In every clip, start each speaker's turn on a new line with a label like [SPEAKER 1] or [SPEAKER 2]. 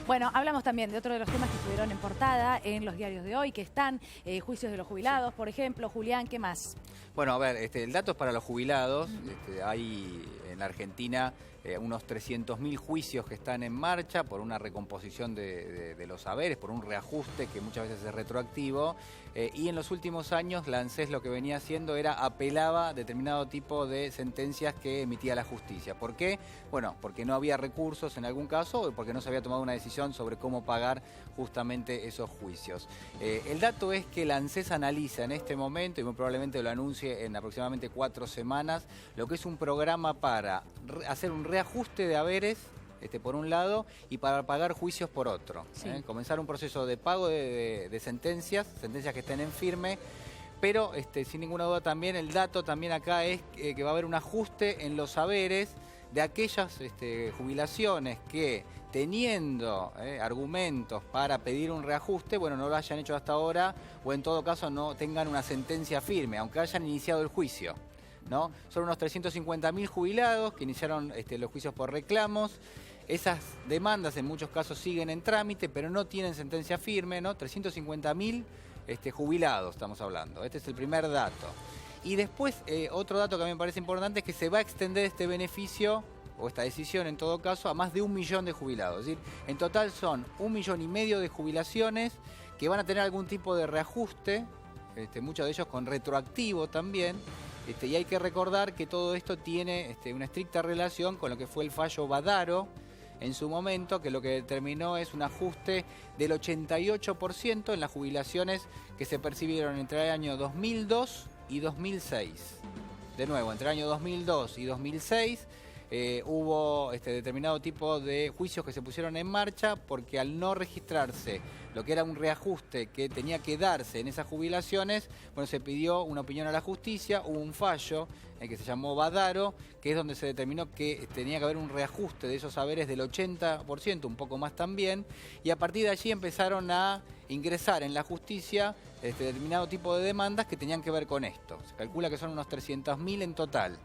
[SPEAKER 1] Bueno, hablamos también de otro de los temas que estuvieron en portada en los diarios de hoy, que están juicios de los jubilados, por ejemplo. Julián, ¿qué más?
[SPEAKER 2] Bueno, a ver, el dato es para los jubilados. Hay en la Argentina unos 300.000 juicios que están en marcha por una recomposición de los saberes, por un reajuste que muchas veces es retroactivo. Y en los últimos años la ANSES lo que venía haciendo era apelaba a determinado tipo de sentencias que emitía la justicia. ¿Por qué? Bueno, porque no había recursos en algún caso o porque no se había tomado una decisión sobre cómo pagar justamente esos juicios. El dato es que la ANSES analiza en este momento, y muy probablemente lo anuncie en aproximadamente 4 semanas, lo que es un programa para hacer un reajuste de haberes por un lado, y para pagar juicios por otro.
[SPEAKER 1] Sí.
[SPEAKER 2] Comenzar un proceso de pago de sentencias que estén en firme, pero sin ninguna duda también el dato también acá es que va a haber un ajuste en los saberes de aquellas jubilaciones que teniendo argumentos para pedir un reajuste, bueno, no lo hayan hecho hasta ahora o en todo caso no tengan una sentencia firme, aunque hayan iniciado el juicio, ¿no? Son unos 350.000 jubilados que iniciaron los juicios por reclamos. Esas demandas en muchos casos siguen en trámite, pero no tienen sentencia firme, ¿no? 350.000 jubilados estamos hablando. Este es el primer dato. Y después, otro dato que a mí me parece importante es que se va a extender este beneficio, o esta decisión en todo caso, a más de 1 millón de jubilados. Es decir, en total son 1,5 millones de jubilaciones que van a tener algún tipo de reajuste, muchos de ellos con retroactivo también. Y hay que recordar que todo esto tiene una estricta relación con lo que fue el fallo Badaro en su momento, que lo que determinó es un ajuste del 88% en las jubilaciones que se percibieron entre el año 2002 y 2006. De nuevo, entre el año 2002 y 2006 hubo determinado tipo de juicios que se pusieron en marcha porque al no registrarse lo que era un reajuste que tenía que darse en esas jubilaciones, bueno, se pidió una opinión a la justicia, hubo un fallo que se llamó Badaro, que es donde se determinó que tenía que haber un reajuste de esos saberes del 80%, un poco más también, y a partir de allí empezaron a ingresar en la justicia determinado tipo de demandas que tenían que ver con esto. Se calcula que son unos 300.000 en total.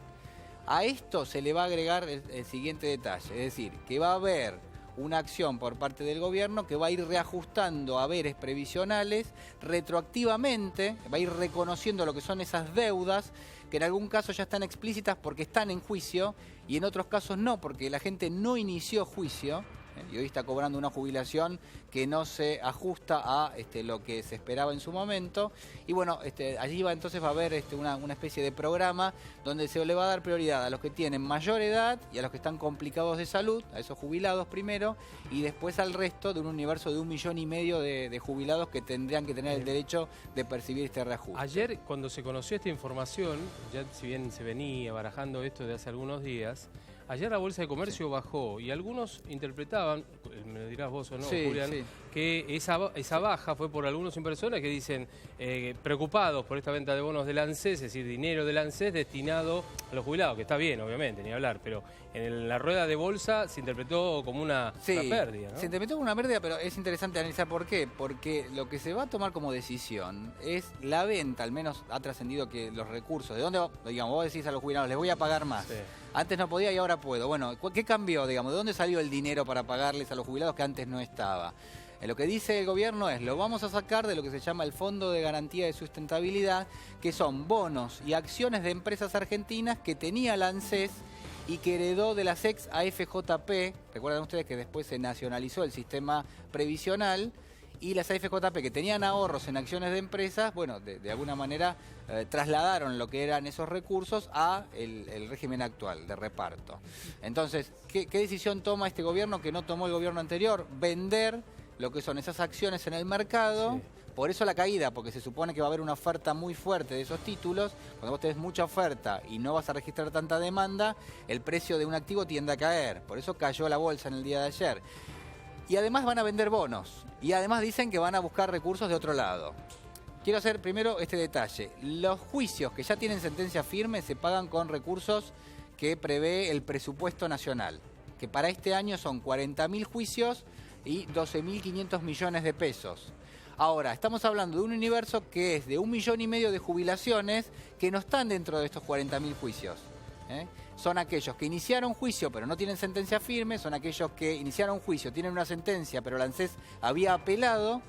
[SPEAKER 2] A esto se le va a agregar el siguiente detalle, es decir, que va a haber una acción por parte del gobierno que va a ir reajustando haberes previsionales retroactivamente, va a ir reconociendo lo que son esas deudas que en algún caso ya están explícitas porque están en juicio y en otros casos no, porque la gente no inició juicio. Y hoy está cobrando una jubilación que no se ajusta a lo que se esperaba en su momento. Y bueno, allí entonces va a haber una especie de programa donde se le va a dar prioridad a los que tienen mayor edad y a los que están complicados de salud, a esos jubilados primero, y después al resto de un universo de 1,5 millones de jubilados que tendrían que tener el derecho de percibir este reajuste.
[SPEAKER 3] Ayer, cuando se conoció esta información, ya si bien se venía barajando esto de hace algunos días, ayer la Bolsa de Comercio bajó y algunos interpretaban, me lo dirás vos o no, Julián, que esa baja fue por algunos inversores que dicen preocupados por esta venta de bonos del ANSES, es decir, dinero del ANSES destinado a los jubilados, que está bien, obviamente, ni hablar, pero en la rueda de bolsa se interpretó como una pérdida, ¿no? Se interpretó como una pérdida, pero es interesante analizar por qué. Porque lo que se va a tomar como decisión es la venta, al menos ha trascendido que los recursos, ¿de dónde, digamos, vos decís a los jubilados, les voy a pagar más? Sí. Antes no podía y ahora puedo. Bueno, ¿qué cambió, digamos? ¿De dónde salió el dinero para pagarles a los jubilados que antes no estaba? Lo que dice el gobierno es, lo vamos a sacar de lo que se llama el Fondo de Garantía de Sustentabilidad, que son bonos y acciones de empresas argentinas que tenía la ANSES y que heredó de las ex AFJP. Recuerdan ustedes que después se nacionalizó el sistema previsional. Y las AFJP que tenían ahorros en acciones de empresas, bueno, de alguna manera trasladaron lo que eran esos recursos a el régimen actual de reparto. Entonces, ¿qué decisión toma este gobierno que no tomó el gobierno anterior? Vender lo que son esas acciones en el mercado. Sí. Por eso la caída, porque se supone que va a haber una oferta muy fuerte de esos títulos. Cuando vos tenés mucha oferta y no vas a registrar tanta demanda, el precio de un activo tiende a caer. Por eso cayó la bolsa en el día de ayer. Y además van a vender bonos. Y además dicen que van a buscar recursos de otro lado. Quiero hacer primero este detalle. Los juicios que ya tienen sentencia firme se pagan con recursos que prevé el presupuesto nacional. Que para este año son 40.000 juicios y 12.500 millones de pesos. Ahora, estamos hablando de un universo que es de 1,5 millones de jubilaciones que no están dentro de estos 40.000 juicios.
[SPEAKER 2] Son aquellos que iniciaron juicio pero no tienen sentencia firme, son aquellos que iniciaron juicio, tienen una sentencia pero la ANSES había apelado,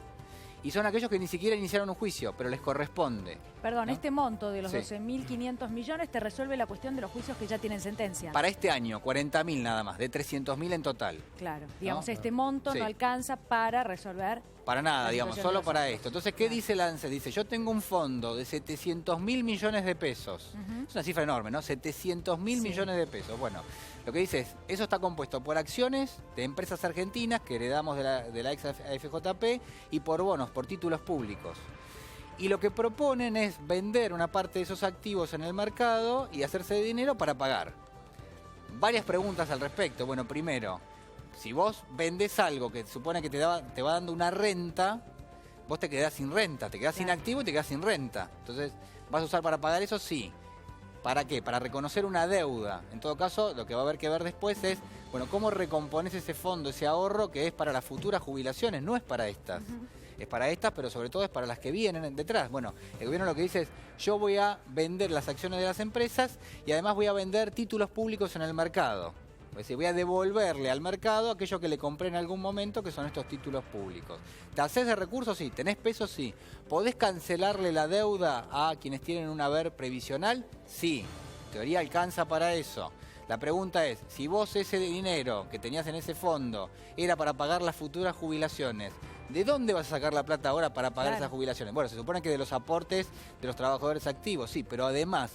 [SPEAKER 2] y son aquellos que ni siquiera iniciaron un juicio, pero les corresponde.
[SPEAKER 1] Perdón,
[SPEAKER 2] ¿no?
[SPEAKER 1] Este monto de los
[SPEAKER 2] Sí.
[SPEAKER 1] 12.500 millones te resuelve la cuestión de los juicios que ya tienen sentencia.
[SPEAKER 2] Para este año, 40.000 nada más, de 300.000 en total.
[SPEAKER 1] Claro, digamos,
[SPEAKER 2] ¿No?
[SPEAKER 1] este monto
[SPEAKER 2] Sí.
[SPEAKER 1] no alcanza para resolver...
[SPEAKER 2] Para nada,
[SPEAKER 1] la
[SPEAKER 2] digamos,
[SPEAKER 1] situación
[SPEAKER 2] solo
[SPEAKER 1] de los
[SPEAKER 2] para
[SPEAKER 1] otros.
[SPEAKER 2] esto. Entonces, ¿qué
[SPEAKER 1] Claro.
[SPEAKER 2] dice la ANSES? Dice, yo tengo un fondo de 700.000 millones de pesos. Es una cifra enorme, ¿no? 700.000
[SPEAKER 1] Sí.
[SPEAKER 2] millones de pesos. Bueno, lo que dice es, eso está compuesto por acciones de empresas argentinas que heredamos de la ex AFJP y por bonos, por títulos públicos. Y lo que proponen es vender una parte de esos activos en el mercado y hacerse de dinero para pagar. Varias preguntas al respecto. Bueno, primero, si vos vendés algo que supone que te va dando una renta, vos te quedás sin renta, te quedás sin activo y te quedás sin renta. Entonces, ¿vas a usar para pagar eso? Sí. ¿Para qué? Para reconocer una deuda. En todo caso, lo que va a haber que ver después es, bueno, cómo recompones ese fondo, ese ahorro que es para las futuras jubilaciones, no es para estas. Es para estas, pero sobre todo es para las que vienen detrás. Bueno, el gobierno lo que dice es, yo voy a vender las acciones de las empresas y además voy a vender títulos públicos en el mercado. Es decir, voy a devolverle al mercado aquello que le compré en algún momento, que son estos títulos públicos. ¿Te haces de recursos? Sí. ¿Tenés pesos? Sí. ¿Podés cancelarle la deuda a quienes tienen un haber previsional? Sí. En teoría alcanza para eso. La pregunta es, si vos ese dinero que tenías en ese fondo era para pagar las futuras jubilaciones, ¿de dónde vas a sacar la plata ahora para pagar esas jubilaciones? Bueno, se supone que de los aportes de los trabajadores activos, sí, pero además,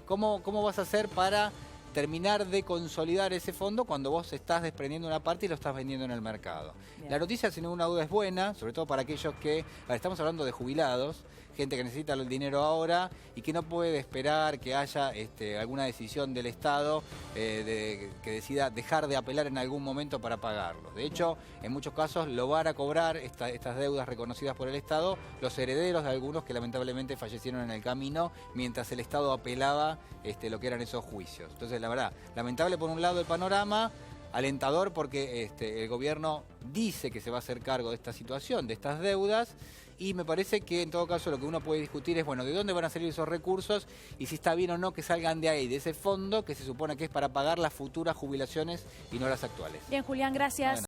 [SPEAKER 2] ¿cómo vas a hacer para terminar de consolidar ese fondo cuando vos estás desprendiendo una parte y lo estás vendiendo en el mercado? Bien. La noticia, sin ninguna duda, es buena, sobre todo para aquellos que... estamos hablando de jubilados, gente que necesita el dinero ahora y que no puede esperar que haya alguna decisión del Estado que decida dejar de apelar en algún momento para pagarlo. De hecho, en muchos casos lo van a cobrar estas deudas reconocidas por el Estado los herederos de algunos que lamentablemente fallecieron en el camino mientras el Estado apelaba lo que eran esos juicios. Entonces, la verdad, lamentable por un lado el panorama, alentador porque el gobierno dice que se va a hacer cargo de esta situación, de estas deudas, y me parece que en todo caso lo que uno puede discutir es, bueno, de dónde van a salir esos recursos y si está bien o no que salgan de ahí, de ese fondo que se supone que es para pagar las futuras jubilaciones y no las actuales.
[SPEAKER 1] Bien, Julián, gracias.
[SPEAKER 2] Bueno.